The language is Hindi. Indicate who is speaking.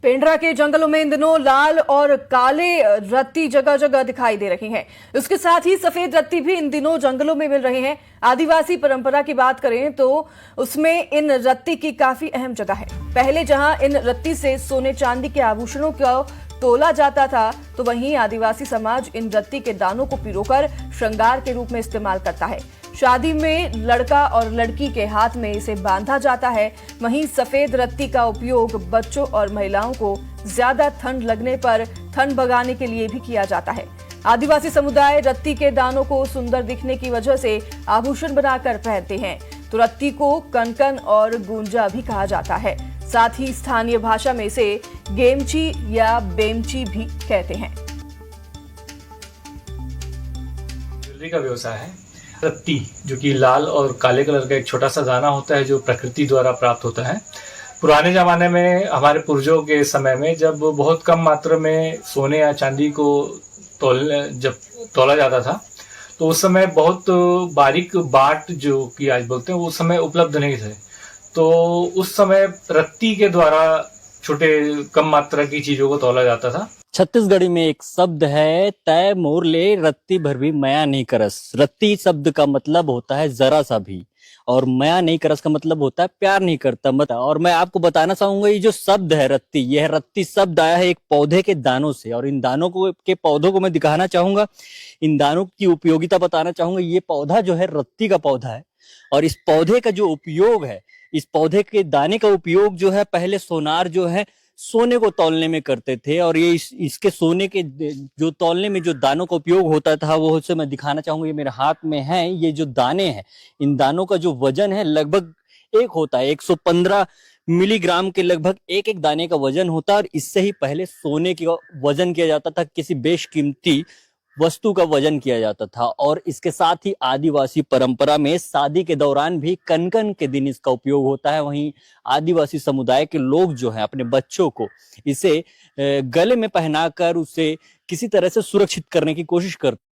Speaker 1: पेंड्रा के जंगलों में इन दिनों लाल और काले रत्ती जगह जगह दिखाई दे रही हैं। इसके साथ ही सफेद रत्ती भी इन दिनों जंगलों में मिल रहे हैं। आदिवासी परंपरा की बात करें तो उसमें इन रत्ती की काफी अहम जगह है। पहले जहां इन रत्ती से सोने चांदी के आभूषणों को तोला जाता था, तो वहीं आदिवासी समाज इन रत्ती के दानों को पिरोकर श्रृंगार के रूप में इस्तेमाल करता है। शादी में लड़का और लड़की के हाथ में इसे बांधा जाता है। वहीं सफेद रत्ती का उपयोग बच्चों और महिलाओं को ज्यादा ठंड लगने पर ठंड भगाने के लिए भी किया जाता है। आदिवासी समुदाय रत्ती के दानों को सुंदर दिखने की वजह से आभूषण बनाकर पहनते हैं। तो रत्ती को कनकन और गुंजा भी कहा जाता है। साथ ही स्थानीय भाषा में इसे गेमची या बेमची भी कहते हैं।
Speaker 2: ज्वेलरी का व्यवसाय है। रत्ती जो कि लाल और काले कलर का एक छोटा सा दाना होता है, जो प्रकृति द्वारा प्राप्त होता है। पुराने जमाने में हमारे पूर्वजों के समय में जब बहुत कम मात्रा में सोने या चांदी को जब तोला जाता था, तो उस समय बहुत बारीक बाट जो कि आज बोलते हैं, उस समय उपलब्ध नहीं थे। तो उस समय रत्ती के द्वारा छोटे कम मात्रा की चीजों को तोला जाता था।
Speaker 3: छत्तीसगढ़ी में एक शब्द है, तय मोर ले रत्ती भर भी मया नहीं करस। रत्ती शब्द का मतलब होता है जरा सा भी, और मया नहीं करस का मतलब होता है प्यार नहीं करता मत। और मैं आपको बताना चाहूंगा, ये जो शब्द है रत्ती, यह रत्ती शब्द आया है एक पौधे के दानों से। और इन दानों को के पौधों को मैं दिखाना चाहूंगा, इन दानों की उपयोगिता बताना चाहूंगा। ये पौधा जो है रत्ती का पौधा है, और इस पौधे का जो उपयोग है, इस पौधे के दाने का उपयोग जो है, पहले सोनार जो है सोने को तौलने में करते थे। और ये इसके सोने के जो तौलने में जो दानों का उपयोग होता था, वो उसे मैं दिखाना चाहूंगा। ये मेरे हाथ में है, ये जो दाने हैं, इन दानों का जो वजन है लगभग एक होता है 115 मिलीग्राम के लगभग एक एक दाने का वजन होता है। और इससे ही पहले सोने का वजन किया जाता था, किसी बेशकीमती वस्तु का वजन किया जाता था। और इसके साथ ही आदिवासी परंपरा में शादी के दौरान भी कनकन के दिन इसका उपयोग होता है। वहीं आदिवासी समुदाय के लोग जो हैं, अपने बच्चों को इसे गले में पहनाकर उसे किसी तरह से सुरक्षित करने की कोशिश करते हैं।